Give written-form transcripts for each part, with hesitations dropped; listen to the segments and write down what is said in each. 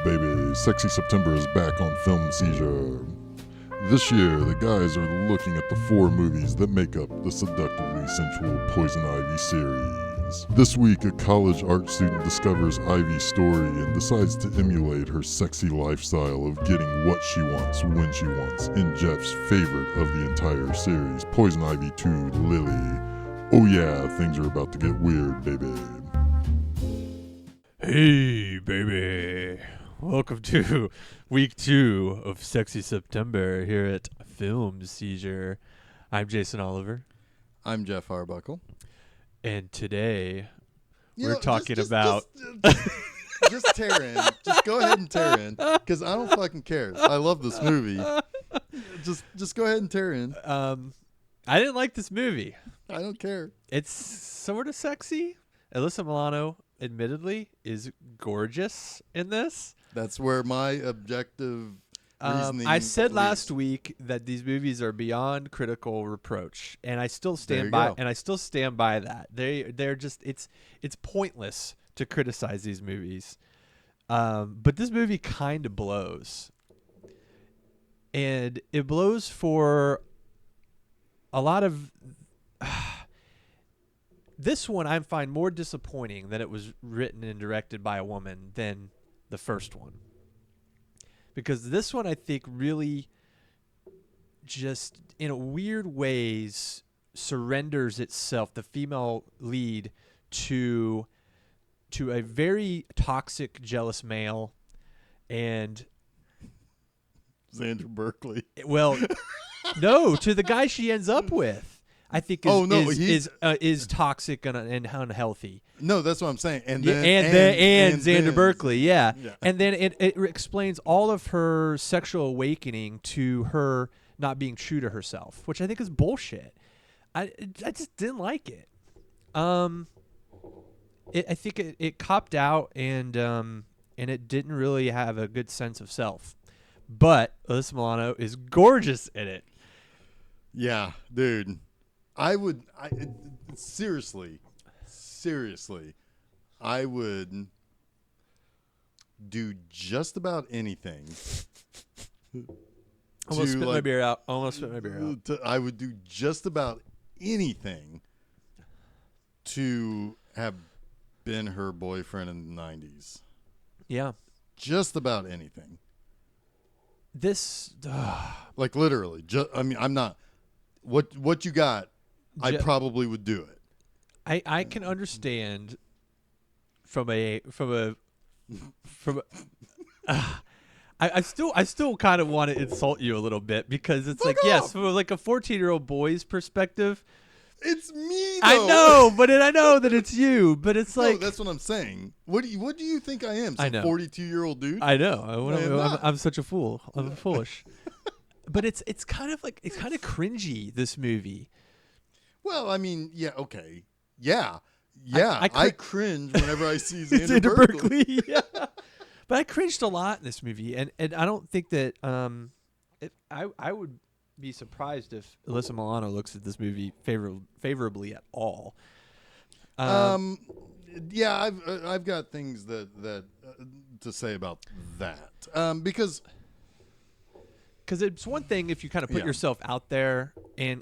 baby, Sexy September is back on Film Seizure. This year, the guys are looking at the 4 movies that make up the seductively sensual Poison Ivy series. This week, a college art student discovers Ivy's story and decides to emulate her sexy lifestyle of getting what she wants when she wants in Geoff's favorite of the entire series, Poison Ivy 2, Lily. Oh yeah, things are about to get weird, baby. Hey, baby. Welcome to week 2 of Sexy September here at Film Seizure. I'm Jason Oliver. I'm Geoff Arbuckle. And today we're talking about... Just tear in. Just go ahead and tear in. Because I don't fucking care. I love this movie. Just go ahead and tear in. I didn't like this movie. I don't care. It's sort of sexy. Alyssa Milano, admittedly, is gorgeous in this. That's where my objective reasoning I said leads. last week that these movies are beyond critical reproach, and I still stand by. Go. And I still stand by that. They're just it's pointless to criticize these movies. But this movie kind of blows, and it blows for a lot of. This one I find more disappointing that it was written and directed by a woman than the first one. Because this one I think really just in a weird ways surrenders itself, the female lead, to a very toxic, jealous male. And Xander Berkeley. Well, no, to the guy she ends up with. I think is toxic and unhealthy. No, that's what I'm saying. And Xander Berkeley, yeah. Yeah. And then it explains all of her sexual awakening to her not being true to herself, which I think is bullshit. I just didn't like it. I think it copped out and it didn't really have a good sense of self. But Alyssa Milano is gorgeous in it. Yeah, dude. Seriously, I would do just about anything. Almost spit my beer out. I would do just about anything to have been her boyfriend in the 90s. Yeah. Just about anything. This... like literally. I'm not... What you got... I probably would do it. I can understand I still kind of want to insult you a little bit because it's like, yes, from like a 14-year-old boy's perspective, it's me though. I know, but I know that it's you, but it's like, no, that's what I'm saying. What do you think I am? Some 42-year-old dude? I know. I'm such a fool. I'm foolish. But it's kind of cringy, this movie. Well, I mean, yeah, okay. Yeah. I cringe whenever I see Xander Berkeley. Yeah. But I cringed a lot in this movie, and I don't think that I would be surprised if Alyssa Milano looks at this movie favorably at all. Yeah, I've got things that to say about that. Because it's one thing if you kind of put yourself out there, and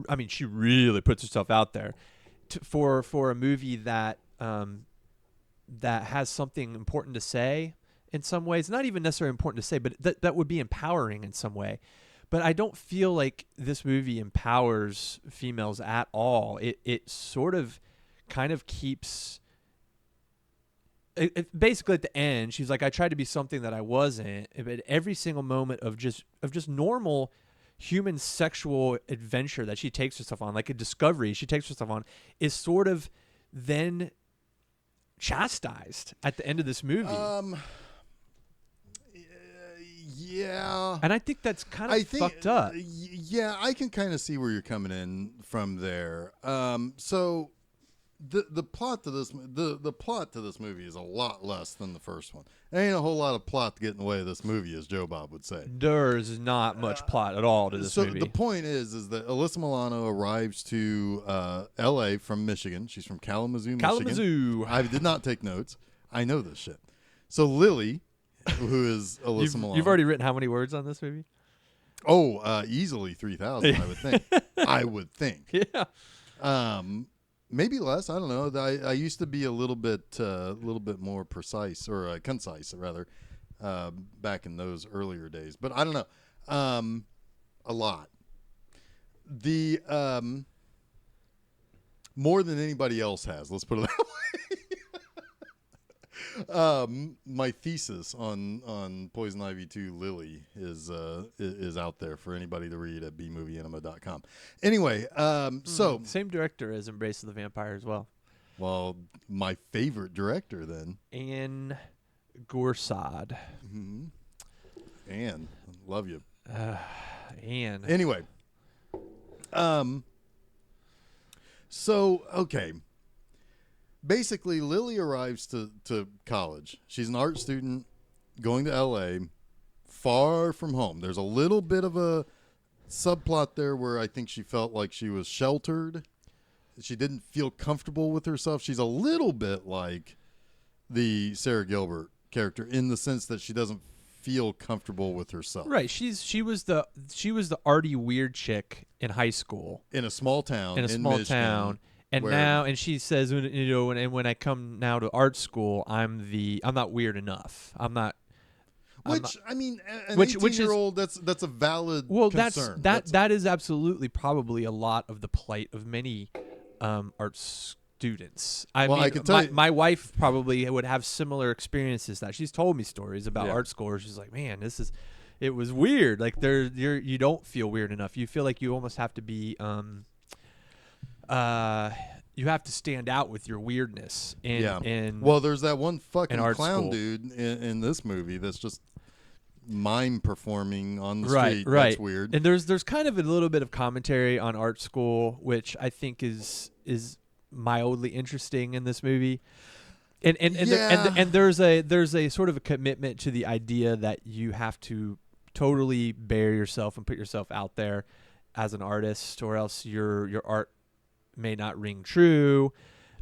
I mean, she really puts herself out there for a movie that has something important to say in some ways. Not even necessarily important to say, but that would be empowering in some way. But I don't feel like this movie empowers females at all. It sort of kind of keeps... basically at the end, she's like, I tried to be something that I wasn't. But every single moment of just normal human sexual adventure that she takes herself on, like a discovery she takes herself on, is sort of then chastised at the end of this movie. Yeah. And I think that's kind of fucked up. Yeah, I can kind of see where you're coming in from there. So the plot to this movie is a lot less than the first one. There ain't a whole lot of plot to get in the way of this movie, as Joe Bob would say. There's not much plot at all to this movie. So the point is that Alyssa Milano arrives to L.A. from Michigan. She's from Kalamazoo, Michigan. Kalamazoo. I did not take notes. I know this shit. So Lily who is Alyssa Milano. You've already written how many words on this movie? Oh, easily 3,000. I would think. I would think. Yeah. Maybe less. I don't know. I used to be a little bit more precise or concise, rather, back in those earlier days. But I don't know. A lot. The more than anybody else has. Let's put it that way. My thesis on Poison Ivy 2 Lily is out there for anybody to read at bmovieanima.com. Anyway, so same director as Embrace of the Vampire as well. Well, my favorite director then. Anne Gorsad. Mm-hmm. Anne, love you. Anne. Anyway, so okay. Basically, Lily arrives to college. She's an art student going to L.A., far from home. There's a little bit of a subplot there where I think she felt like she was sheltered. She didn't feel comfortable with herself. She's a little bit like the Sarah Gilbert character in the sense that she doesn't feel comfortable with herself. Right. She was the arty weird chick in high school. In a small town. In a small Michigan, town. And she says, when I come now to art school, I'm not weird enough. I'm not. I mean, an 18-year-old, that's a valid concern. That is absolutely probably a lot of the plight of many art students. I can tell you, my wife probably would have similar experiences. That she's told me stories about art school where she's like, man, it was weird. Like you don't feel weird enough. You feel like you almost have to be you have to stand out with your weirdness. Well, there's that one fucking clown school. dude in this movie that's just mime performing on the street. Right. That's weird. And there's kind of a little bit of commentary on art school, which I think is mildly interesting in this movie. And there's a sort of a commitment to the idea that you have to totally bare yourself and put yourself out there as an artist, or else your art may not ring true,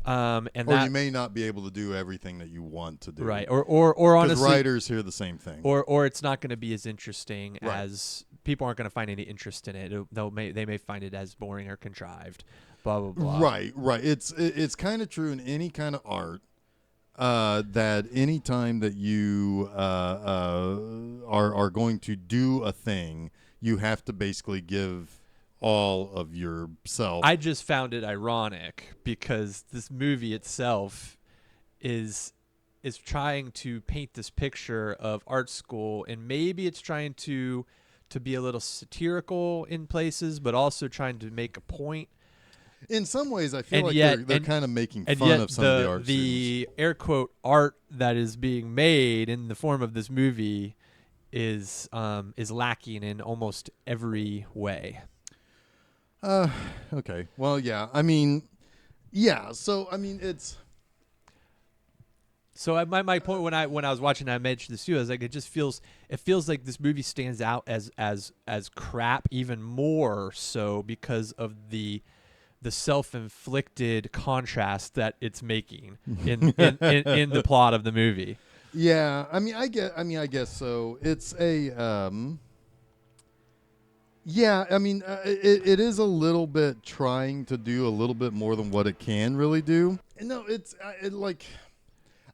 or you may not be able to do everything that you want to do. Right, or honestly, writers hear the same thing. Or it's not going to be as interesting as people aren't going to find any interest in it. They may find it as boring or contrived. Blah blah blah. Right. It's kind of true in any kind of art. That any time that you are going to do a thing, you have to basically give all of yourself. I just found it ironic because this movie itself is trying to paint this picture of art school, and maybe it's trying to be a little satirical in places, but also trying to make a point. In some ways, I feel they're kind of making fun of some of the art. The air quote art that is being made in the form of this movie is lacking in almost every way. Okay. Well, yeah. I mean, yeah. So I mean, it's. So my point when I was watching, I mentioned this too. I was like, it feels like this movie stands out as crap, even more so because of the self-inflicted contrast that it's making in the plot of the movie. Yeah, I guess so. It's a yeah, I mean, it is a little bit trying to do a little bit more than what it can really do. No, it's like,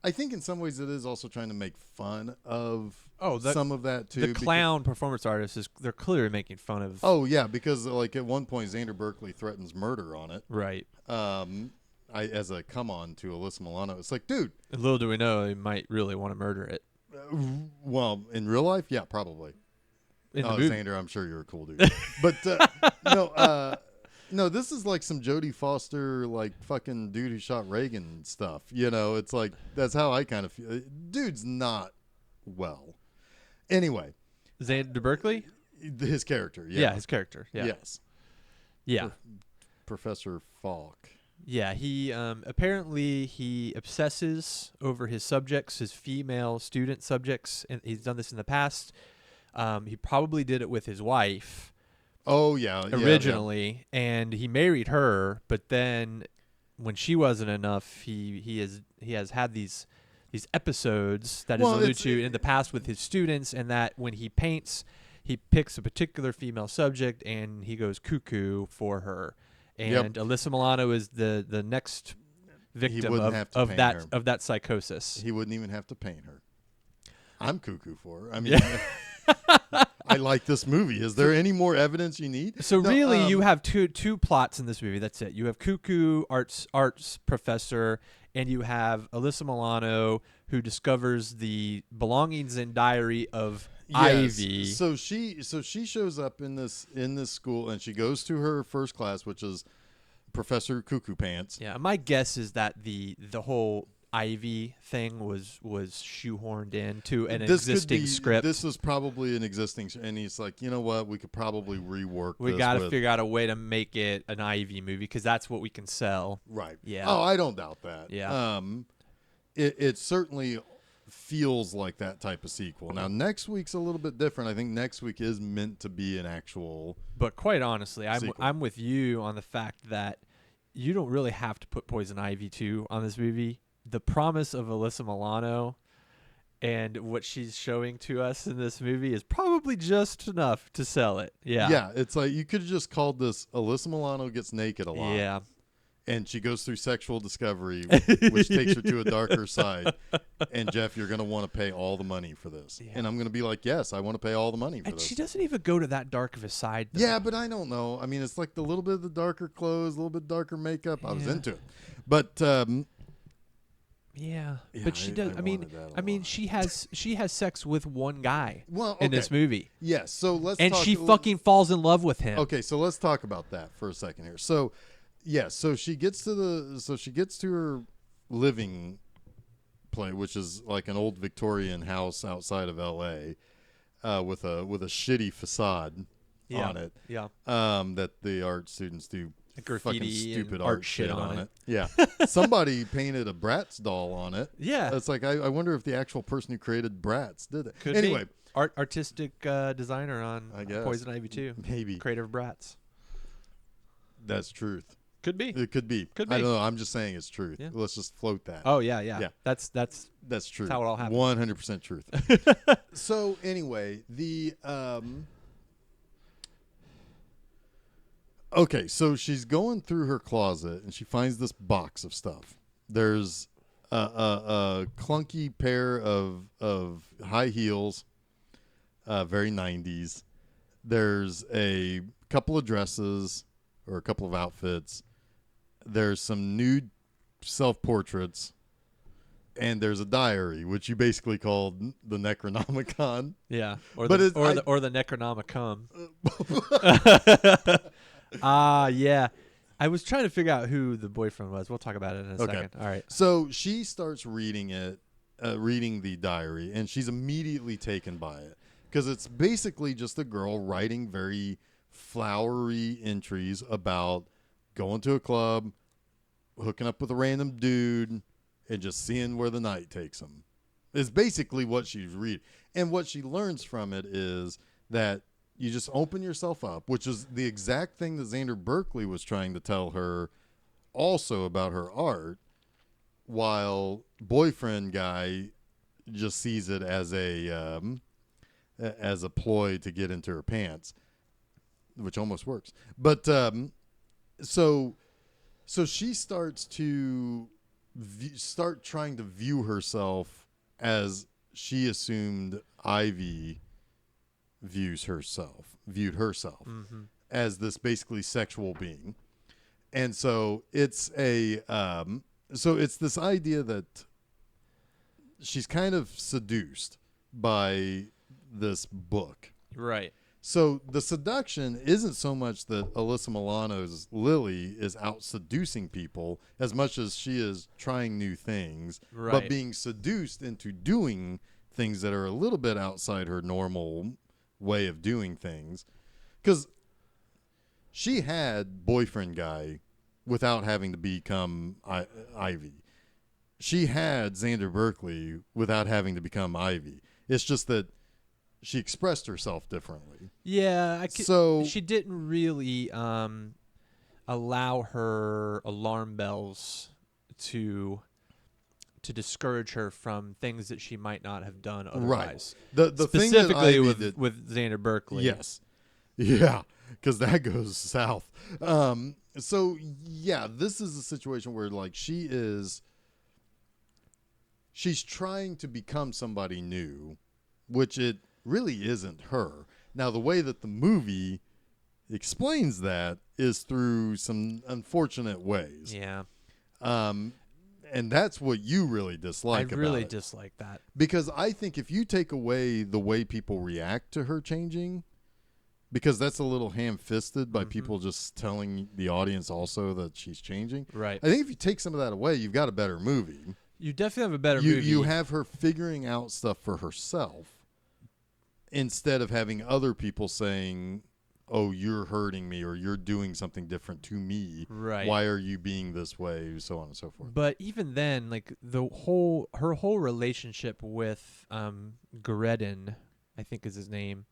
I think in some ways it is also trying to make fun of some of that too. The clown performance artists they're clearly making fun of. Oh yeah, because like at one point Xander Berkeley threatens murder on it. Right. As a come on to Alyssa Milano, it's like, dude. Little do we know, they might really want to murder it. Well, in real life, yeah, probably. Xander, I'm sure you're a cool dude. But no, this is like some Jodie Foster, like fucking dude who shot Reagan stuff. You know, it's like that's how I kind of feel. Dude's not well. Anyway, Xander Berkeley, his character. Yeah, his character. Yeah. Yes. Yeah. Professor Falk. Yeah, he apparently he obsesses over his subjects, his female student subjects, and he's done this in the past. He probably did it with his wife. Oh yeah, originally, and he married her, but then when she wasn't enough, he has had these episodes that Well, is alluded it's- to in the past with his students, and that when he paints, he picks a particular female subject and he goes cuckoo for her. And Alyssa Milano is the next victim wouldn't have to paint her. of that psychosis. He wouldn't even have to paint her. I'm cuckoo for her. I mean, I like this movie. Is there any more evidence you need? So No, really, you have two plots in this movie. That's it. You have cuckoo arts professor, and you have Alyssa Milano, who discovers the belongings and diary of Ivy. So she shows up in this school, and she goes to her first class, which is Professor Cuckoo Pants. Yeah, my guess is that the whole Ivy thing was shoehorned into an existing script. This was probably an existing, and he's like, you know what, we could probably rework. We got to figure out a way to make it an Ivy movie because that's what we can sell. Right. Yeah. Oh, I don't doubt that. Yeah. It certainly feels like that type of sequel. Now, next week's a little bit different. I think next week is meant to be an actual. But quite honestly, sequel. I'm with you on the fact that you don't really have to put Poison Ivy 2 on this movie. The promise of Alyssa Milano and what she's showing to us in this movie is probably just enough to sell it. Yeah. Yeah, it's like you could have just called this Alyssa Milano Gets Naked a Lot. Yeah. And she goes through sexual discovery, which takes her to a darker side. And Geoff, you're going to want to pay all the money for this. Yeah. And I'm going to be like, yes, I want to pay all the money for And this. she doesn't even go to that dark of a side. Though. Yeah, but I don't know. I mean, it's like the little bit of the darker clothes, a little bit darker makeup. I was Yeah. into it. But Yeah, Yeah, but she does. I I mean, wanted that a lot. she has sex with one guy well, in this movie, yes. So let's and talk, she fucking falls in love with him. Okay, so let's talk about that for a second here. So, yes, so she gets to her living place, which is like an old Victorian house outside of L.A. With a shitty facade on it. Yeah, That the art students do graffiti fucking stupid and art shit on it. Yeah, somebody painted a Bratz doll on it. Yeah. It's like I wonder if the actual person who created Bratz did it. Could anyway, be. Artistic designer on I guess. Poison Ivy 2. Maybe Creator of Bratz. that's truth. Could be. It could be. Could I be. don't know. I'm just saying it's truth. Yeah. Let's just float that. Oh yeah. Yeah. That's That's true. how it all happened. 100% truth. So anyway, okay, so she's going through her closet and she finds this box of stuff. There's a clunky pair of high heels, very 90s. There's a couple of dresses or a couple of outfits. There's some nude self-portraits. And there's a diary, which you basically called the Necronomicon. Yeah. Or But the Necronomicon. Yeah. I was trying to figure out who the boyfriend was. We'll talk about it in a second. All right. So she starts reading it, reading the diary, and she's immediately taken by it because it's basically just a girl writing very flowery entries about going to a club, hooking up with a random dude, and just seeing where the night takes them. Is basically what she's reading. And what she learns from it is that you just open yourself up, which is the exact thing that Xander Berkeley was trying to tell her also about her art, while boyfriend guy just sees it as a ploy to get into her pants, which almost works. But so she starts to start trying to view herself as she assumed Ivy viewed herself Mm-hmm. as this basically sexual being. And so it's it's this idea that she's kind of seduced by this book. Right. So the seduction isn't so much that Alyssa Milano's Lily is out seducing people as much as she is trying new things, Right. but being seduced into doing things that are a little bit outside her normal way of doing things. Because she had boyfriend guy without having to become Ivy. She had Xander Berkeley without having to become Ivy. It's just that she expressed herself differently. Yeah, So she didn't really allow her alarm bells to to discourage her from things that she might not have done Right. otherwise. The thing that Specifically Ivy with did, with Xander Berkeley. yes, yeah, because that goes south. So yeah, this is a situation where like she's trying to become somebody new, which it really isn't her. Now, the way that the movie explains that is through some unfortunate ways. Yeah. And that's what you really dislike about it. I really dislike that. Because I think if you take away the way people react to her changing, because that's a little ham-fisted by people just telling the audience also that she's changing. Right. I think if you take some of that away, you've got a better movie. You definitely have a better movie. You have her figuring out stuff for herself instead of having other people saying, oh, you're hurting me or you're doing something different to me. Right. Why are you being this way? So on and so forth. But even then, like her whole relationship with Gredin, I think is his name,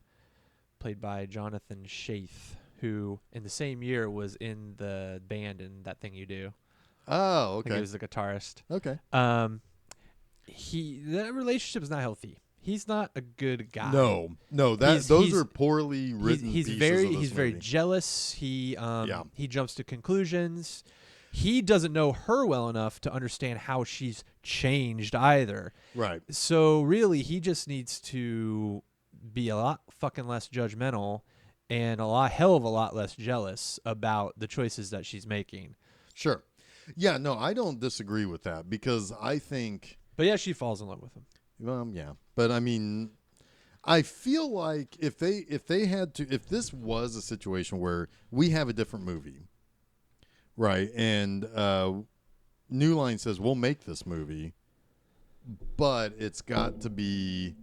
played by Jonathan Shaith, who in the same year was in the band in That Thing You Do. Oh, I think okay. he was the guitarist. Okay. That relationship is not healthy. He's not a good guy. No, those are poorly written. He's pieces very of this very movie. jealous. He jumps to conclusions. He doesn't know her well enough to understand how she's changed either. Right. So really, he just needs to be a lot fucking less judgmental and hell of a lot less jealous about the choices that she's making. Sure. Yeah, no, I don't disagree with that because I think. But yeah, she falls in love with him. Yeah, but I mean, I feel like if this was a situation where we have a different movie, right, and New Line says we'll make this movie, but it's got to be.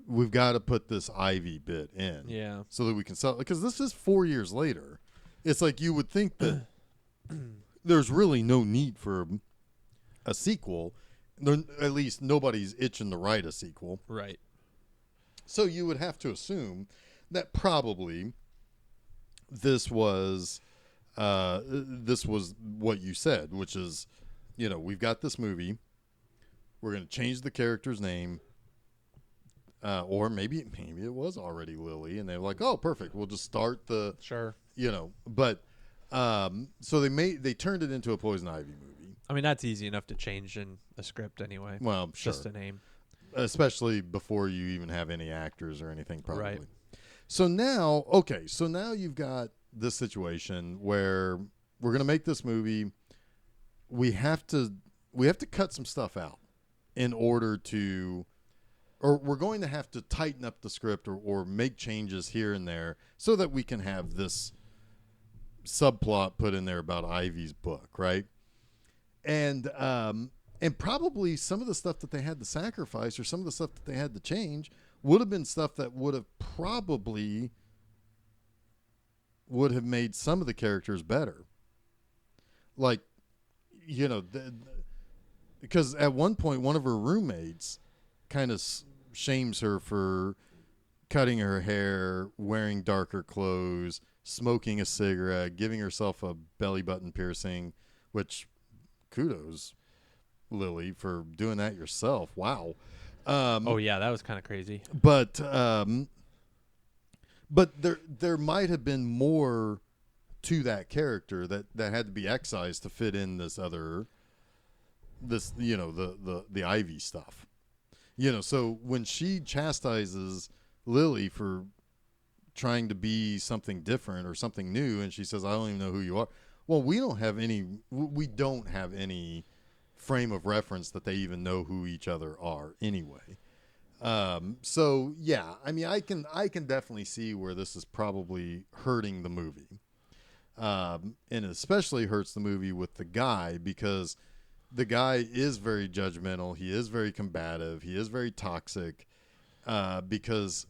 We've got to put this Ivy bit in, Yeah, so that we can sell. Because this is 4 years later. It's like you would think that there's really no need for a sequel. At least nobody's itching to write a sequel. right. So you would have to assume that probably this was what you said, which is, we've got this movie. We're going to change the character's name. Or maybe it was already Lily, and they're like, oh, perfect. We'll just start the, Sure. But so they turned it into a Poison Ivy movie. I mean, that's easy enough to change in a script anyway. Well, sure. Just a name. Especially before you even have any actors or anything, probably. Right. So now you've got this situation where we're going to make this movie. We have to cut some stuff out in order to, or we're going to have to tighten up the script or make changes here and there so that we can have this subplot put in there about Ivy's book, right? And probably some of the stuff that they had to sacrifice or some of the stuff that they had to change would have been stuff that would have made some of the characters better. Like, because at one point, one of her roommates kind of shames her for cutting her hair, wearing darker clothes, smoking a cigarette, giving herself a belly button piercing, which... kudos, Lily, for doing that yourself. Wow. Oh yeah, that was kind of crazy. But there might have been more to that character that had to be excised to fit in the Ivy stuff. So when she chastises Lily for trying to be something different or something new, and she says, "I don't even know who you are." Well, we don't have any frame of reference that they even know who each other are anyway. So yeah, I mean, I can definitely see where this is probably hurting the movie. And it especially hurts the movie with the guy because the guy is very judgmental. He is very combative. He is very toxic, because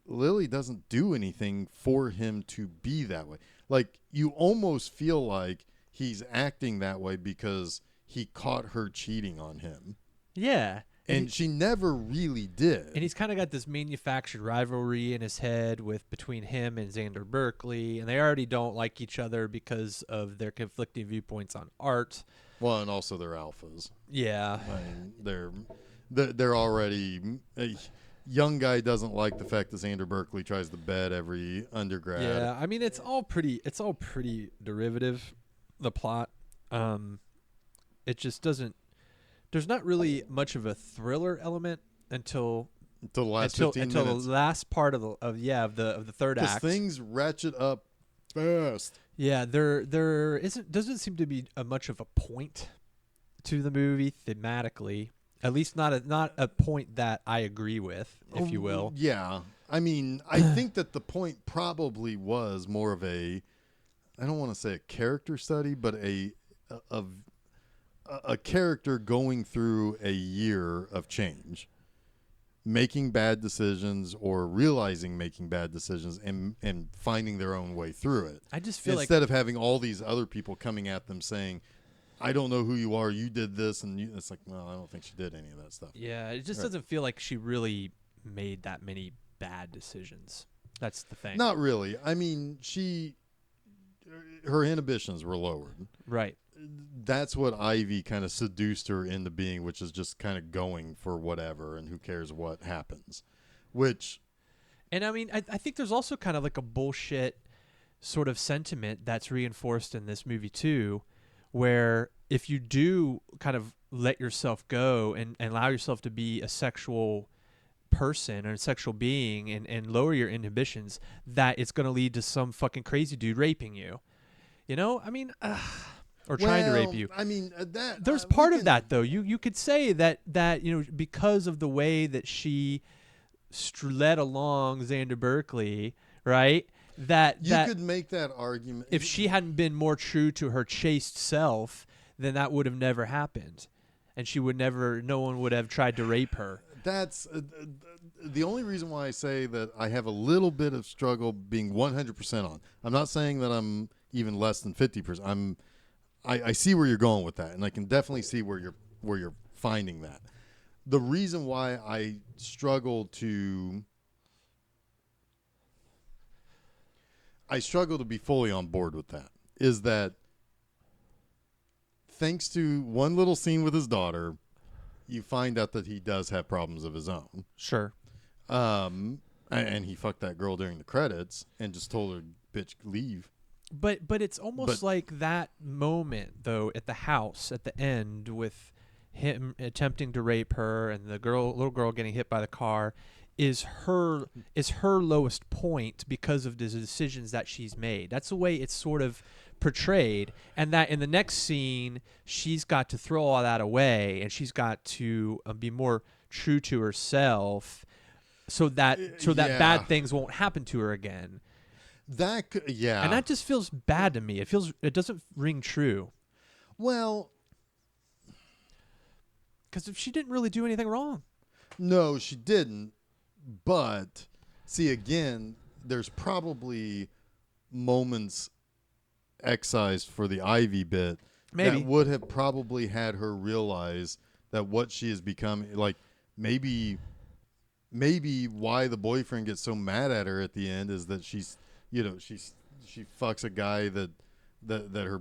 Lily doesn't do anything for him to be that way. Like, you almost feel like he's acting that way because he caught her cheating on him. Yeah. And she never really did. And he's kind of got this manufactured rivalry in his head between him and Xander Berkeley, and they already don't like each other because of their conflicting viewpoints on art. Well, and also they're alphas. Yeah. I mean, they're already a young guy doesn't like the fact that Xander Berkeley tries to bed every undergrad. Yeah, I mean it's all pretty derivative, the plot. It just doesn't. There's not really much of a thriller element until the last 15 until minutes. the last part of the third Because act. things ratchet up fast. Yeah, there doesn't seem to be much of a point to the movie thematically. At least not a point that I agree with, if you will. Yeah. I mean, I think that the point probably was more of I don't want to say a character study, but a character going through a year of change, making bad decisions or realizing making bad decisions and finding their own way through it. I just feel instead of having all these other people coming at them saying, I don't know who you are. You did this. And it's like, well, I don't think she did any of that stuff. Yeah, it just doesn't feel like she really made that many bad decisions. That's the thing. Not really. I mean, her inhibitions were lowered. Right. That's what Ivy kind of seduced her into being, which is just kind of going for whatever and who cares what happens. And I mean, I think there's also kind of like a bullshit sort of sentiment that's reinforced in this movie too, where if you do kind of let yourself go and allow yourself to be a sexual person or a sexual being and lower your inhibitions, that it's going to lead to some fucking crazy dude raping you. You know? I mean, or trying to rape you. I mean, there's part of that though. You could say that because of the way that she led along Xander Berkeley, right? That could make that argument. If she hadn't been more true to her chaste self, then that would have never happened, and no one would have tried to rape her. That's the only reason why I say that I have a little bit of struggle being 100% on. I'm not saying that I'm even less than 50%. I see where you're going with that, and I can definitely see where you're finding that. The reason why I struggle to be fully on board with that is that thanks to one little scene with his daughter, you find out that he does have problems of his own. Sure. And he fucked that girl during the credits and just told her, bitch, leave. But it's almost like that moment, though, at the house at the end with him attempting to rape her and the little girl getting hit by the car is her lowest point because of the decisions that she's made. That's the way it's sort of portrayed, and that in the next scene she's got to throw all that away and she's got to be more true to herself so that bad things won't happen to her again. And that just feels bad to me. It doesn't ring true. Well, because if she didn't really do anything wrong. No, she didn't. But see, again, there's probably moments excised for the Ivy bit that would have probably had her realize that what she has become, like maybe why the boyfriend gets so mad at her at the end is that she fucks a guy that her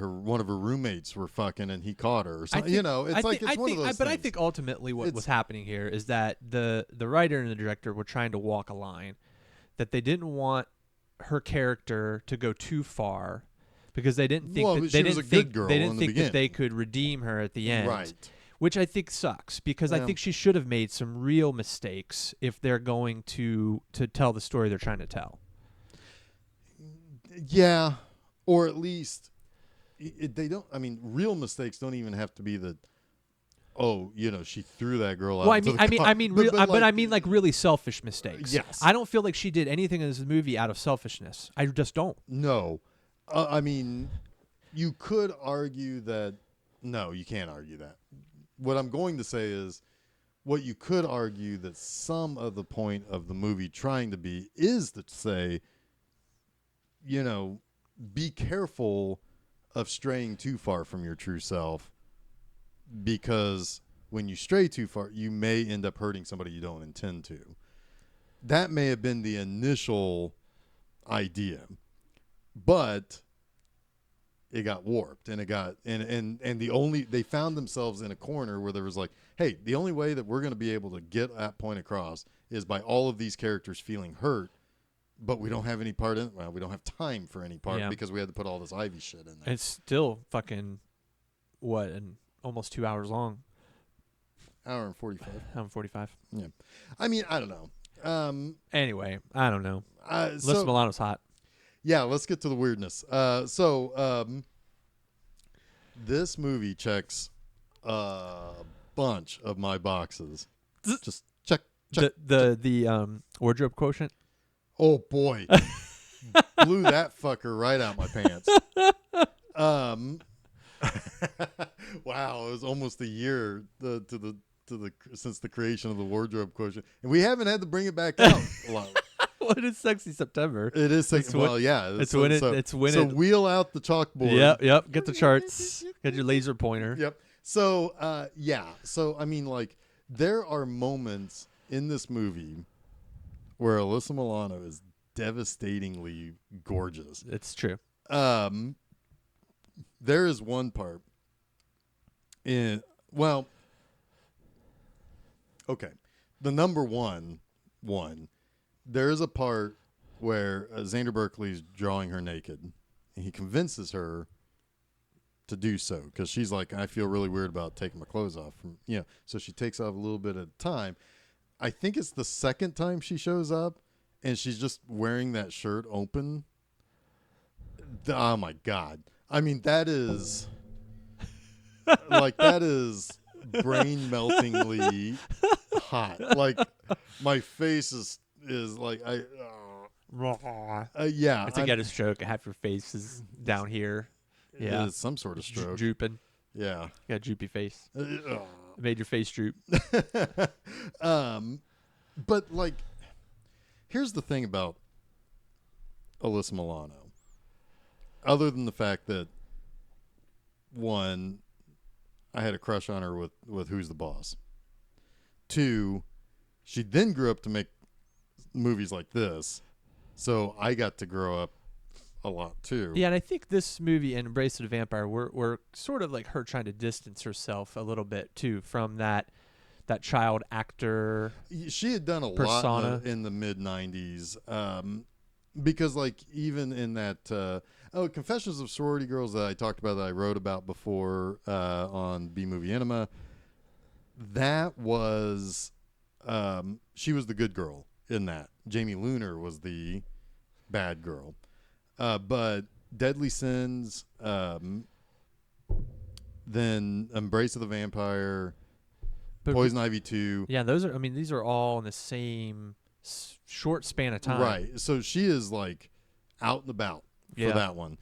one of her roommates were fucking and he caught her or something. It's one of those things. But I think ultimately what was happening here is that the writer and the director were trying to walk a line, that they didn't want her character to go too far because they didn't think that they could redeem her at the end. Right. Which I think sucks because I think she should have made some real mistakes if they're going to tell the story they're trying to tell. Yeah, or at least they don't. I mean, real mistakes don't even have to be that. Oh, she threw that girl out. Well, I mean, like really selfish mistakes. Yes, I don't feel like she did anything in this movie out of selfishness. I just don't. No, I mean, you could argue that. No, you can't argue that. What I'm going to say is, what you could argue that some of the point of the movie trying to be is to say, be careful of straying too far from your true self because when you stray too far, you may end up hurting somebody you don't intend to. That may have been the initial idea, but it got warped, and they found themselves in a corner where there was like, hey, the only way that we're going to be able to get that point across is by all of these characters feeling hurt, but we don't have any part in it. Well, we don't have time for any part because we had to put all this Ivy shit in there. It's still fucking almost 2 hours long. Hour and 45. Hour and 45. Yeah. I mean, I don't know. Anyway, I don't know. So, Alyssa Milano's hot. Yeah, let's get to the weirdness. This movie checks a bunch of my boxes. Just check. The wardrobe quotient. Oh boy, blew that fucker right out my pants. Wow, it was almost a year since the creation of the wardrobe quotient, and we haven't had to bring it back out a lot. Well, it is Sexy September. It is sexy. Well, yeah. It's when So wheel out the chalkboard. Yep. Get the charts. Get your laser pointer. Yep. So, yeah. So, I mean, like, there are moments in this movie where Alyssa Milano is devastatingly gorgeous. It's true. There is one part okay. The number one, there is a part where Xander Berkeley's drawing her naked, and he convinces her to do so because she's like, I feel really weird about taking my clothes off. So she takes off a little bit at a time. I think it's the second time she shows up, and she's just wearing that shirt open. Oh my God. I mean, that is brain meltingly hot. Like, my face is like, yeah. It's a get a stroke. Half your face is down here. Yeah. It's some sort of stroke. Drooping. Yeah. You got a droopy face. It made your face droop. But like, here's the thing about Alyssa Milano. Other than the fact that, one, I had a crush on her with Who's the Boss. Two, she then grew up to make movies like this, so I got to grow up a lot too. Yeah, and I think this movie and Embrace of the Vampire were sort of like her trying to distance herself a little bit too from that child actor. She had done a persona. lot in the mid 90s, because like even in that Confessions of Sorority Girls that I talked about, that I wrote about before on B Movie Enema, that was she was the good girl in that. Jamie Luner was the bad girl. But Deadly Sins, then Embrace of the Vampire, Poison Ivy 2. Yeah, these are all in the same short span of time. Right. So she is like out and about for that one.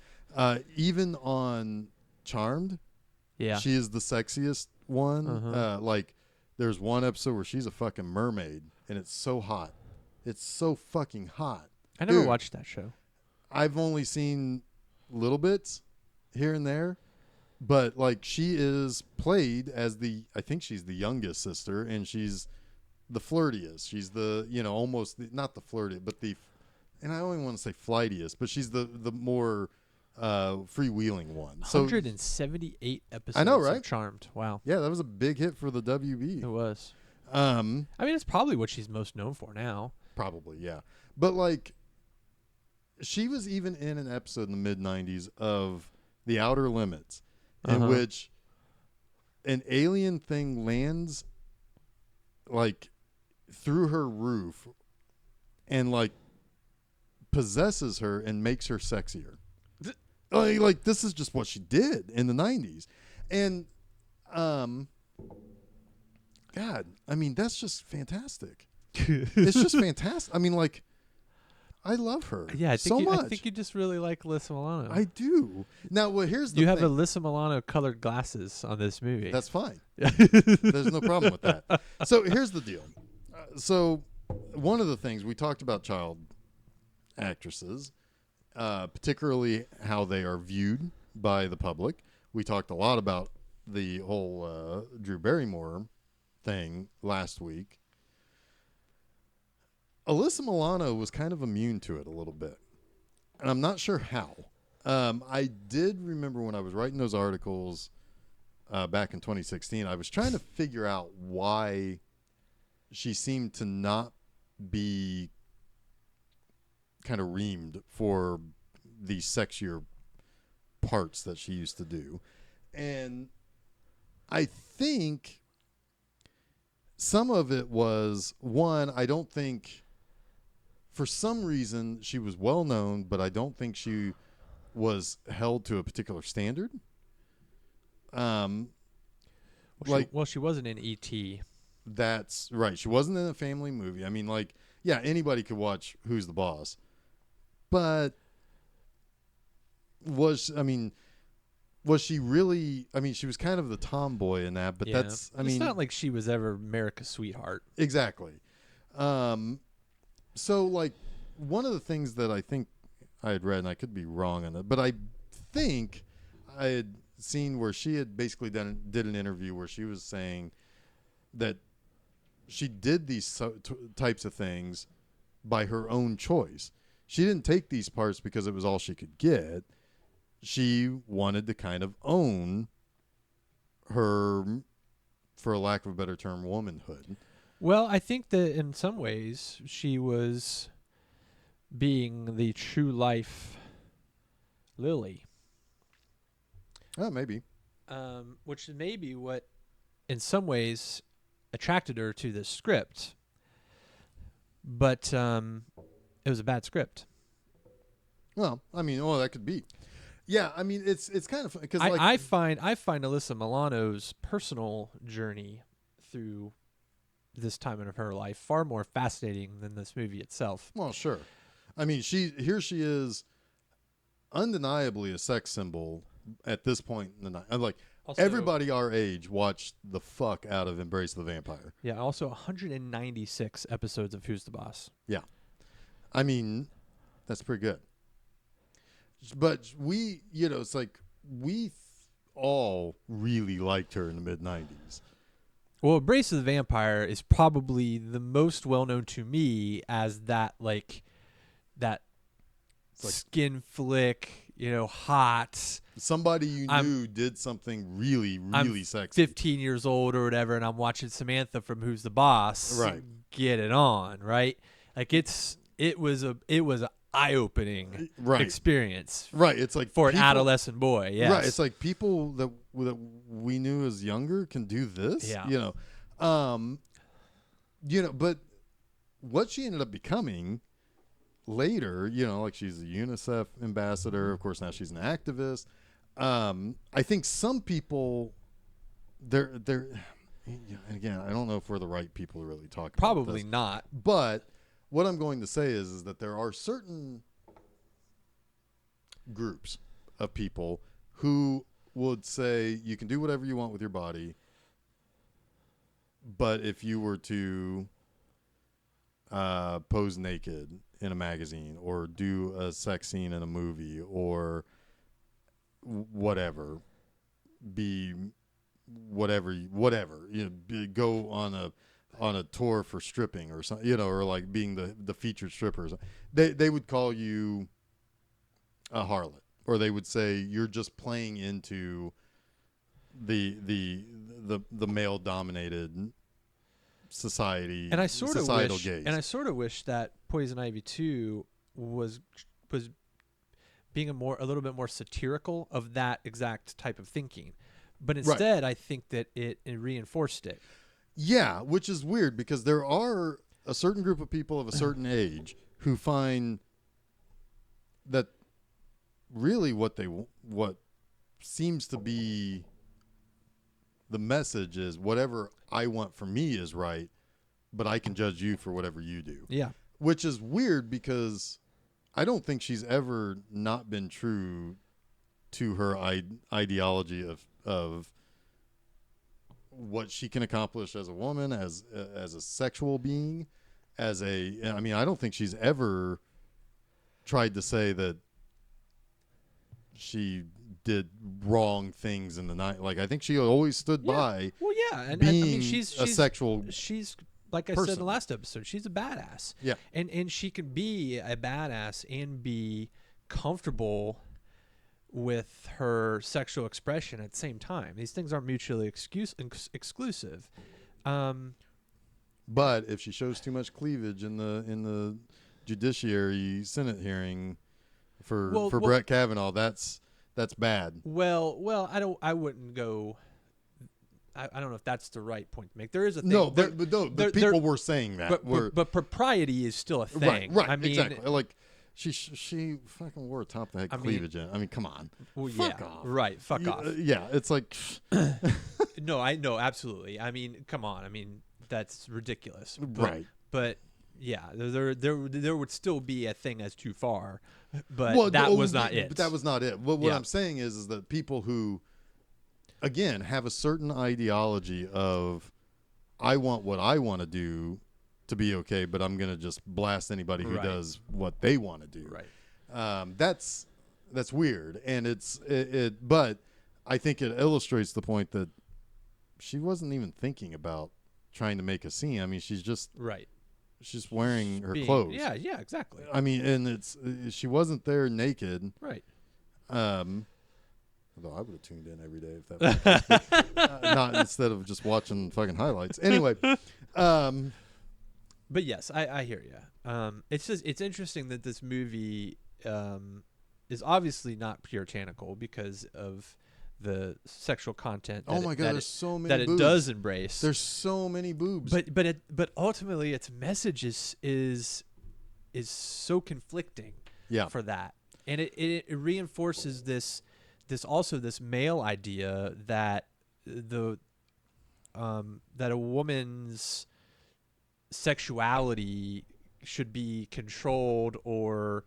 Even on Charmed, she is the sexiest one. Like, there's one episode where she's a fucking mermaid, and it's so hot. It's so fucking hot. I never watched that show. I've only seen little bits here and there, but like, she is played as I think she's the youngest sister, and she's the flirtiest. She's the, almost not the flirtiest, but and I only want to say flightiest, but she's the more freewheeling one. 178 episodes. I know, right? Of Charmed. Wow. Yeah, that was a big hit for the WB. It was. I mean, it's probably what she's most known for now. Probably, yeah. But like, she was even in an episode in the mid 90s of The Outer Limits, in which an alien thing lands like through her roof and like possesses her and makes her sexier. Like, this is just what she did in the 90s. And God, I mean, that's just fantastic. It's just fantastic. I mean, like, I love her. Yeah, much. I think you just really like Alyssa Milano. I do. Now, well, here's the You thing. have Alyssa Milano colored glasses on this movie. That's fine. There's no problem with that. So here's the deal. So one of the things we talked about, child actresses, particularly how they are viewed by the public. We talked a lot about the whole Drew Barrymore thing last week. Alyssa Milano was kind of immune to it a little bit, and I'm not sure how. I did remember when I was writing those articles back in 2016, I was trying to figure out why she seemed to not be kind of reamed for these sexier parts that she used to do. And I think some of it was, one, I don't think, for some reason, she was well known, but I don't think she was held to a particular standard. She wasn't in E.T. That's right. She wasn't in a family movie. I mean, like, yeah, anybody could watch Who's the Boss. But was she really, she was kind of the tomboy in that, but Yeah. it's not like she was ever America's sweetheart. Exactly. So, like, one of the things that I think I had read, and I could be wrong on it, but I think I had seen where she had basically did an interview where she was saying that she did these types of things by her own choice. She didn't take these parts because it was all she could get. She wanted to kind of own her, for a lack of a better term, womanhood. Well, I think that in some ways she was being the true life Lily. Oh, maybe. Which is maybe what, in some ways, attracted her to the script. But it was a bad script. Well, that could be. Yeah, it's kind of because I find Alyssa Milano's personal journey through this time of her life far more fascinating than this movie itself. Well, sure. She is undeniably a sex symbol at this point in the night. Like, Also, everybody our age watched the fuck out of Embrace the Vampire. Yeah, also 196 episodes of Who's the Boss. Yeah. That's pretty good. But we, it's like we all really liked her in the mid-90s. Well, Embrace of the Vampire is probably the most well-known to me as that skin flick, hot. Somebody you knew did something really, really sexy. 15 years old or whatever, and I'm watching Samantha from Who's the Boss. Right. Get it on, right? Like it was a eye-opening experience. Right. It's like for an adolescent boy. Yes. Right. It's like people that we knew as younger can do this. Yeah. But what she ended up becoming later, like she's a UNICEF ambassador. Of course, now she's an activist. I think some people, they're again, I don't know if we're the right people to really talk about Probably this. not. But what I'm going to say is that there are certain groups of people who would say you can do whatever you want with your body, but if you were to pose naked in a magazine or do a sex scene in a movie or whatever, go on a tour for stripping or something, or like being the featured strippers, they would call you a harlot, or they would say you're just playing into the male dominated society, and I sort of societal wish, gaze. and I sort of wish that Poison Ivy 2 was being a little bit more satirical of that exact type of thinking, but instead I think that it reinforced it. Yeah, which is weird because there are a certain group of people of a certain age who find that really what seems to be the message is whatever I want for me is right, but I can judge you for whatever you do. Yeah. Which is weird because I don't think she's ever not been true to her ideology of what she can accomplish as a woman, as a sexual being, I don't think she's ever tried to say that she did wrong things in the night. Like I think she always stood by Well, yeah, and being I mean, she's a sexual. She's like I said in the last episode, she's a badass. Yeah, and she can be a badass and be comfortable with her sexual expression at the same time. These things aren't mutually exclusive. but if she shows too much cleavage in the judiciary Senate hearing for Brett Kavanaugh, that's bad. Well, I wouldn't go. I don't know if that's the right point to make. There is a thing. No, but people were saying that. But propriety is still a thing. Right, I mean, exactly. Like she fucking wore top of the head cleavage in. I mean, come on. Well, fuck off. Right, fuck off. Yeah, it's like. No, I know absolutely. I mean, come on. I mean, that's ridiculous. Right. But yeah, there would still be a thing as too far, but that was not it. But that was not it. What I'm saying is that people who, again, have a certain ideology of, I want what I want to do to be okay, but I'm gonna just blast anybody who does what they want to do. Right. That's weird, and it. But I think it illustrates the point that she wasn't even thinking about trying to make a scene. I mean, she's just She's wearing her clothes. Yeah, exactly. I mean, and she wasn't there naked. Right. Although I would have tuned in every day if that was the case. Not instead of just watching fucking highlights. Anyway. But yes, I hear you. It's interesting that this movie is obviously not puritanical because of the sexual content. Oh my God, there's so many that boobs. It does embrace. There's so many boobs. But ultimately, its message is so conflicting. Yeah. For that, and it reinforces this male idea that that a woman's sexuality should be controlled or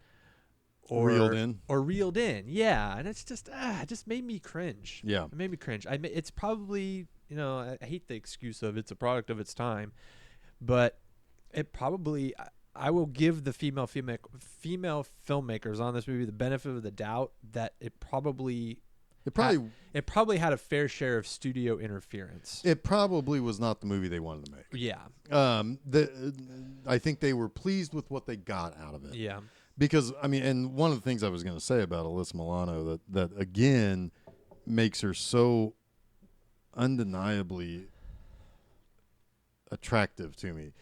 reeled in. Yeah, and it's just it just made me cringe. Yeah, it made me cringe. It's probably, I hate the excuse of it's a product of its time, but it probably, I will give the female filmmakers on this movie the benefit of the doubt that it probably had a fair share of studio interference. It probably was not the movie they wanted to make. Yeah. I think they were pleased with what they got out of it. Yeah. Because, I mean, and one of the things I was going to say about Alyssa Milano that again makes her so undeniably attractive to me.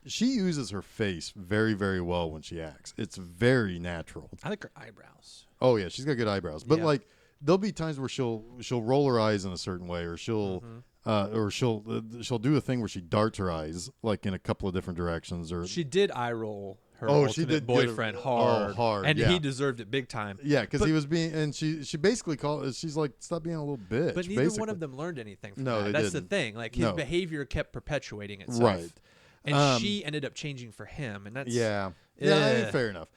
She uses her face very, very well when she acts. It's very natural. I like her eyebrows. Oh yeah, she's got good eyebrows. But like, there'll be times where she'll roll her eyes in a certain way, or she'll do a thing where she darts her eyes like in a couple of different directions. Or she did eye roll her ultimate boyfriend hard, and he deserved it big time. Yeah, because he was being, and she basically she's like, stop being a little bitch. But neither one of them learned anything from that. That's the thing. Like his behavior kept perpetuating itself. Right. And she ended up changing for him, and that's fair enough.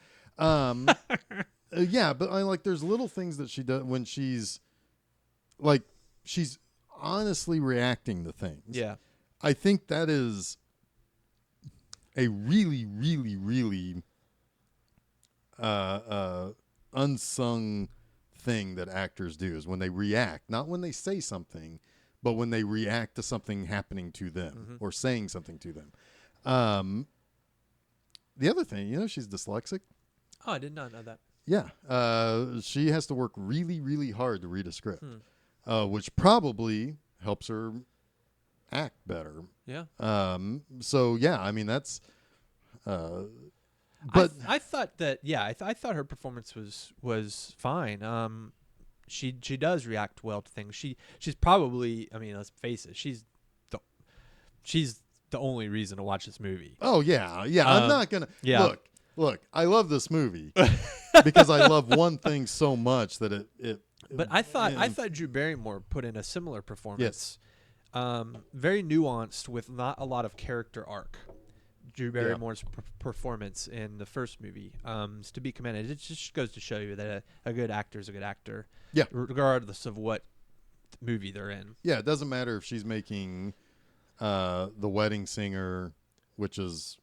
Yeah, but I like there's little things that she does when she's honestly reacting to things. Yeah, I think that is a really, really, really unsung thing that actors do is when they react, not when they say something, but when they react to something happening to them or saying something to them. The other thing, she's dyslexic. Oh, I did not know that. Yeah. She has to work really, really hard to read a script, which probably helps her act better. Yeah. So, yeah, I mean, that's... but I thought that, I thought her performance was fine. She does react well to things. She's probably, I mean, let's face it, she's the only reason to watch this movie. Oh yeah. I'm not gonna look. I love this movie because I love one thing so much that it. But I thought Drew Barrymore put in a similar performance. Yes. Very nuanced with not a lot of character arc. Drew Barrymore's performance in the first movie is to be commended. It just goes to show you that a good actor is a good actor. Yeah. Regardless of what movie they're in. Yeah, it doesn't matter if she's making The Wedding Singer, which is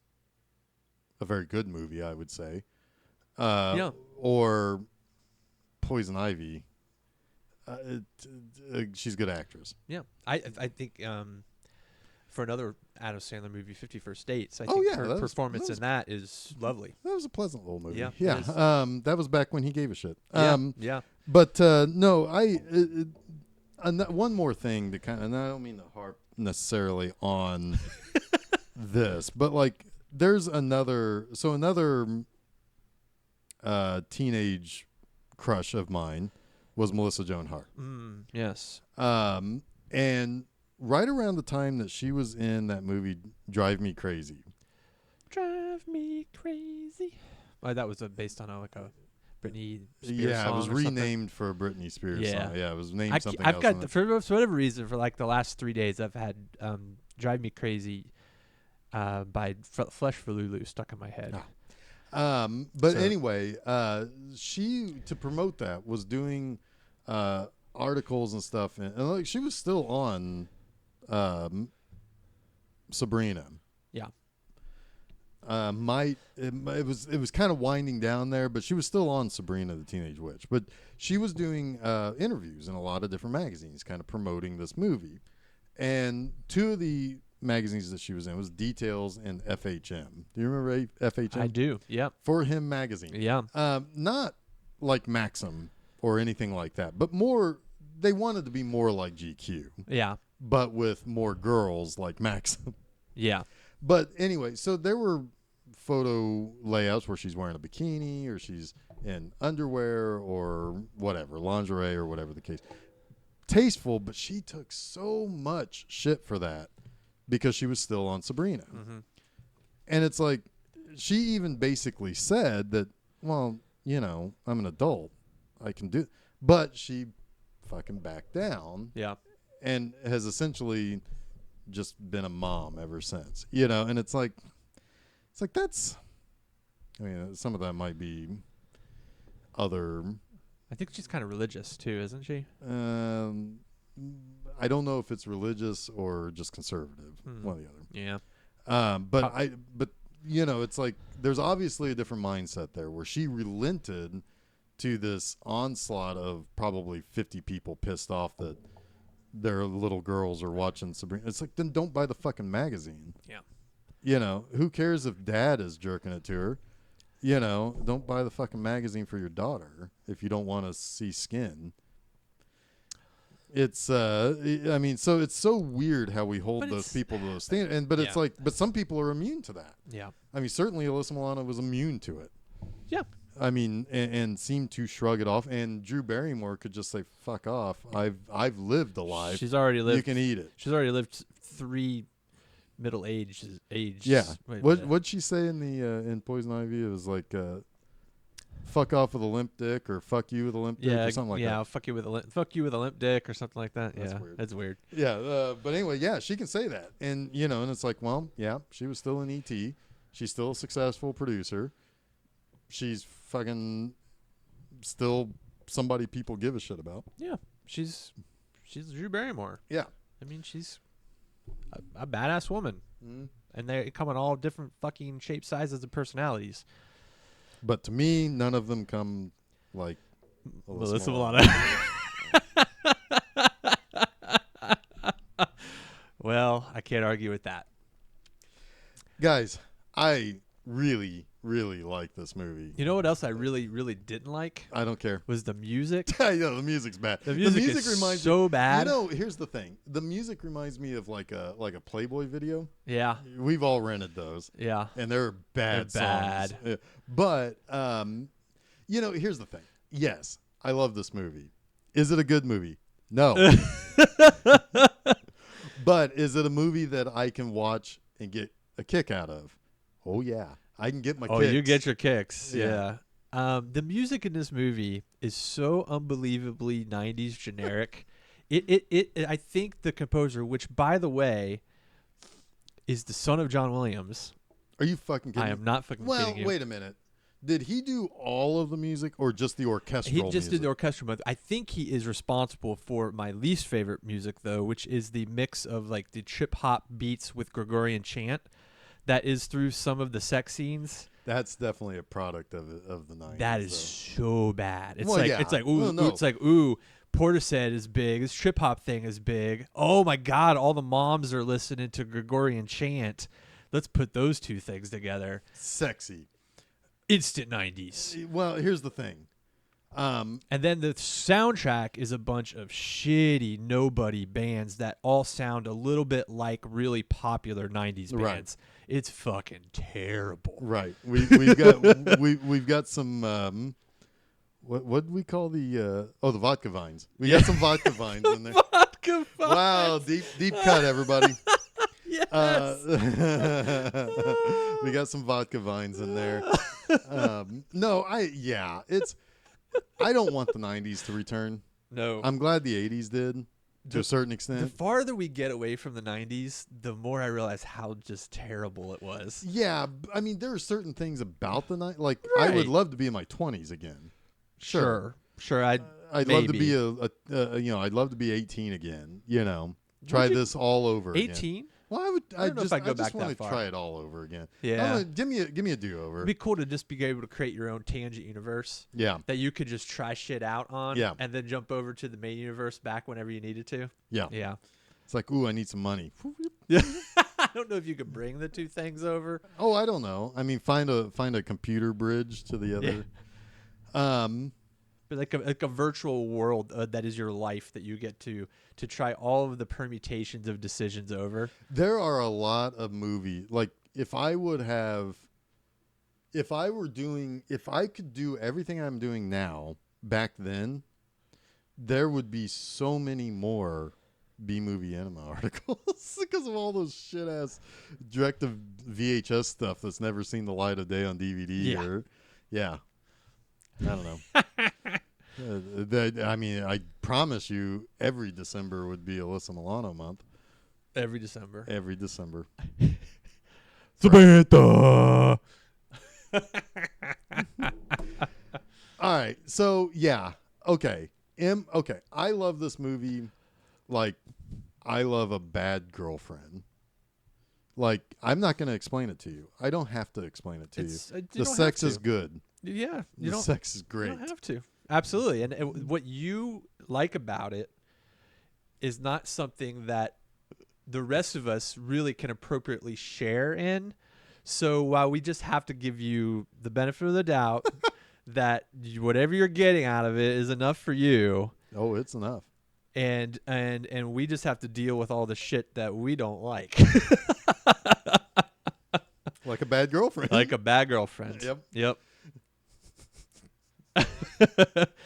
a very good movie, I would say. Or Poison Ivy. she's a good actress. Yeah, I think for another Adam Sandler movie, 50 First Dates, I Oh, think yeah, her that was- performance that was- in that is lovely. That was a pleasant little movie. Yeah, Yeah. it is. That was back when he gave a shit. Yeah. But no, one more thing to kind of, and I don't mean to harp necessarily on this, but like there's another teenage crush of mine was Melissa Joan Hart. Yes. And right around the time that she was in that movie Drive Me Crazy. Drive me crazy. Oh, that was based on like a Britney Spears Yeah, song it was or something. renamed for a Britney Spears Yeah. song. Yeah, it was named I've something else. got for whatever reason for like the last 3 days I've had "Drive Me Crazy" by Flesh for Lulu stuck in my head. But So- anyway, she to promote that was doing articles and stuff, and like she was still on Sabrina. Yeah. It was kind of winding down there, but she was still on Sabrina the Teenage Witch. But she was doing interviews in a lot of different magazines, kind of promoting this movie. And two of the magazines that she was in was Details and FHM. Do you remember FHM? I do. Yep. For Him magazine. Yeah. Not like Maxim or anything like that, but more. They wanted to be more like GQ, Yeah. but with more girls like Maxim. Yeah. But anyway, so there were photo layouts where she's wearing a bikini or she's in underwear or whatever, lingerie or whatever the case. Tasteful, but she took so much shit for that because she was still on Sabrina. Mm-hmm. And it's like, she even basically said that, well, you know, I'm an adult. I can do, but she fucking backed down. Yeah. And has essentially just been a mom ever since, you know. And it's like that's, I mean, some of that might be other. I think she's kind of religious too, isn't she? I don't know if it's religious or just conservative, one or the other. Yeah. But you know, it's like there's obviously a different mindset there where she relented to this onslaught of probably 50 people pissed off that their little girls are watching Sabrina. It's like, then don't buy the fucking magazine. Yeah. You know, who cares if dad is jerking it to her? You know, don't buy the fucking magazine for your daughter if you don't want to see skin. It's I mean, so it's so weird how we hold those people to those standards. But it's like, but some people are immune to that. Yeah. I mean, certainly Alyssa Milano was immune to it. Yeah. I mean, and seemed to shrug it off. And Drew Barrymore could just say, "Fuck off! I've lived a life. She's already lived. You can eat it." She's already lived 3 middle-aged ages. Yeah. Wait, What'd she say in the in Poison Ivy? It was like, "Fuck off with a limp dick," or "Fuck you with a limp dick," or something like that. Yeah, fuck you with a limp dick or something like that. That's yeah, weird. That's weird. Yeah, but anyway, yeah, she can say that, and you know, and it's like, well, yeah, she was still in ET. She's still a successful producer. She's fucking still somebody people give a shit about. Yeah, she's Drew Barrymore. Yeah, I mean, she's a badass woman, and they come in all different fucking shapes, sizes, and personalities. but to me, none of them come like Alyssa Milano. Well, I can't argue with that. Guys, I really like this movie. You know what else I really didn't like? I don't care. Was the music. I know the music's bad. The music is reminds so me, bad. You know, here's the thing. The music reminds me of like a Playboy video. Yeah. We've all rented those. Yeah. And they're bad They're songs. bad. Yeah. But you know, here's the thing. Yes, I love this movie. Is it a good movie? No. But is it a movie that I can watch and get a kick out of? Oh yeah. I can get my kicks. Oh, you get your kicks. Yeah. Yeah. The music in this movie is so unbelievably 90s generic. I think the composer, which by the way is the son of John Williams. Are you fucking kidding I me? am not fucking Well, kidding you. wait a minute. Did he do all of the music or just the orchestral He just music? did the orchestral mode. I think he is responsible for my least favorite music, though, which is the mix of like the trip hop beats with Gregorian chant that is through some of the sex scenes. That's definitely a product of the 90s. That is though. so bad. It's Well, like yeah. it's like ooh, Well, no. ooh, it's like ooh, Portishead is big. This trip hop thing is big. Oh my God, all the moms are listening to Gregorian chant. Let's put those two things together. Sexy. Instant 90s. Well, here's the thing. And then the soundtrack is a bunch of shitty nobody bands that all sound a little bit like really popular 90s bands. Right. It's fucking terrible. Right. We've got we've got some what do we call the vodka vines. We got some vodka vines in there. Vodka vines. Wow, deep cut, everybody. Yes. We got some vodka vines in there. I don't want the 90s to return. No. I'm glad the 80s did to a certain The extent. farther we get away from the 90s, the more I realize how just terrible it was. Yeah, I mean, there are certain things about the night. Like, I would Right. love to be in my 20s again. Sure. I'd love to maybe. be I'd love to be 18 again. Try Would you? this all over again. 18? Well, I don't know if I'd go I just back want that to far. try it all over again. Yeah. Give me a do-over. It'd be cool to just be able to create your own tangent universe Yeah, that you could just try shit out on Yeah. and then jump over to the main universe back whenever you needed to. yeah. Yeah. It's like, ooh, I need some money. I don't know if you could bring the two things over. Oh, I don't know. I mean, find a computer bridge to the other. But like a virtual world that is your life that you get to try all of the permutations of decisions over. There are a lot of movies. Like, if I could do everything I'm doing now back then, there would be so many more B-movie enema articles because of all those shit-ass direct-to-VHS stuff that's never seen the light of day on DVD. Yeah. I don't know. I promise you, every December would be Alyssa Milano month. Every December. Every December. Samantha. All right. So, yeah. Okay. Okay. I love this movie like I love a bad girlfriend. Like, I'm not going to explain it to you. I don't have to explain it to you. The sex is good. Yeah. The sex is great. You don't have to. Absolutely. And what you like about it is not something that the rest of us really can appropriately share in. So while we just have to give you the benefit of the doubt that whatever you're getting out of it is enough for you. Oh, it's enough. And we just have to deal with all the shit that we don't like. Like a bad girlfriend. Like a bad girlfriend. Yep.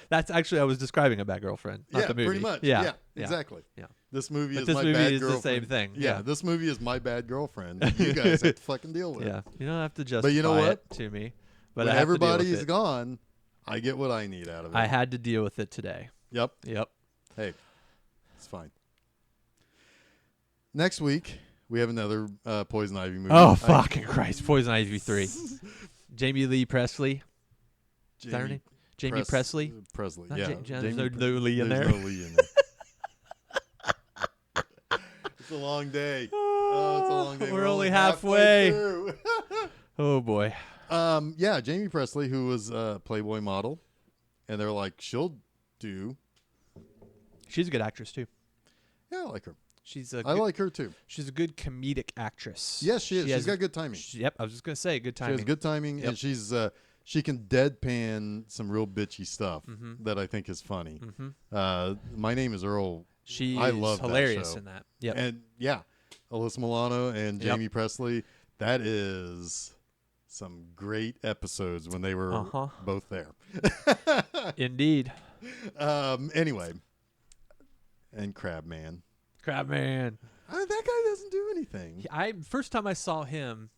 That's actually, I was describing a bad girlfriend, not the movie. Pretty much. Yeah, Exactly. Yeah. This movie But is this my movie bad is girlfriend. the same thing. Yeah, this movie is my bad girlfriend. You guys have to fucking deal with it. Yeah, you don't have to justify But you know what? it to me. But When I have to deal with everybody's it. gone, I get what I need out of it. I had to deal with it today. Yep. Hey, it's fine. Next week, we have another Poison Ivy movie. Oh, fucking Christ. Poison Ivy 3. Jamie Lee Presley. Is that her name? Jamie Presley? Presley, Not yeah. There's no Lee in there. There's no Lee in there. It's a long day. Oh, it's a long day. We're only halfway. through. Oh, boy. Yeah, Jamie Presley, who was a Playboy model, and they're like, she'll do. She's a good actress, too. Yeah, I like her. I like her too. She's a good comedic actress. Yes, she is. She's got good timing. Yep, I was just going to say, good timing. She has good timing, Yep. and she can deadpan some real bitchy stuff that I think is funny. My Name is Earl. She's I love hilarious that show. in that. Yep. And yeah, Alyssa Milano and Yep. Jamie Presley. That is some great episodes when they were both there. Indeed. Anyway, and Crabman. Crabman. That guy doesn't do anything. First time I saw him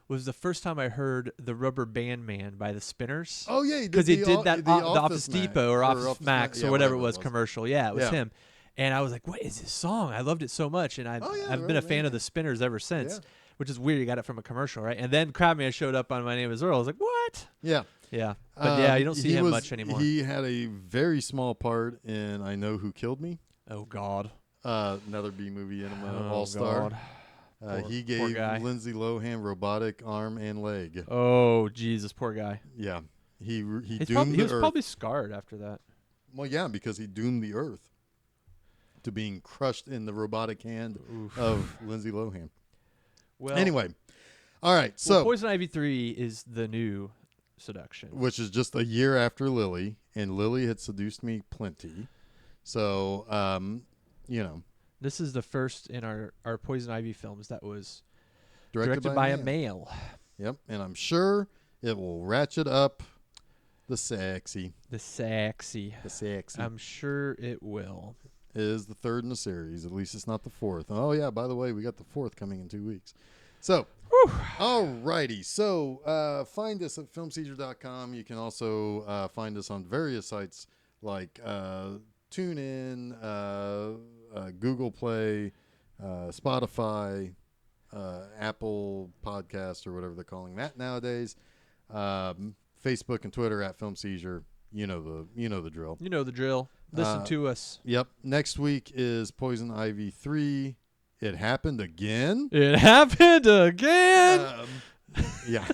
was the first time I heard the Rubber Band Man by the Spinners. Oh yeah, because he did that the Office Depot or Office Max or whatever it was it commercial. Yeah, it was Yeah. him. And I was like, "What is this song?" I loved it so much, and I've been a fan of the Spinners ever since. Yeah. Which is weird. You got it from a commercial, right? And then Crabman showed up on My Name Is Earl. I was like, "What?" Yeah. Yeah, but yeah, you don't see him much anymore. He had a very small part in I Know Who Killed Me. Oh God. Another B movie enema all-star. He gave Lindsay Lohan robotic arm and leg. Oh Jesus, poor guy. Yeah, he He doomed was the Earth. probably scarred after that. Well, yeah, because he doomed the Earth to being crushed in the robotic hand of Lindsay Lohan. Well, Anyway, all right. So, well, Poison Ivy 3 is the new seduction. which is just a year after Lily, and Lily had seduced me plenty. So, you know, This is the first in our Poison Ivy films that was directed by a a man. male. Yep, and I'm sure it will ratchet up the sexy. The sexy. The sexy I'm sure it will. is the third in the series. At least it's not the fourth. Oh yeah, by the way, we got the fourth coming in 2 weeks. So, alrighty. So, find us at filmseizure.com. You can also find us on various sites like TuneIn, Google Play, Spotify, Apple Podcast, or whatever they're calling that nowadays. Facebook and Twitter at Film Seizure. You know the drill. You know the drill. Listen to us. Yep. Next week is Poison Ivy 3. It happened again. It happened again. Yeah.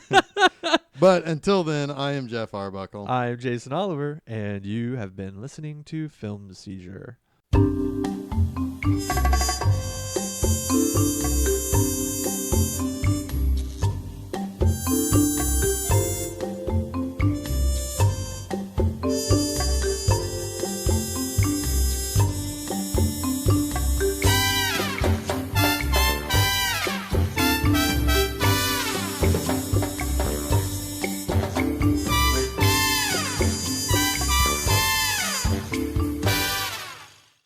But until then, I am Geoff Arbuckle. I'm Jason Oliver, and you have been listening to Film Seizure.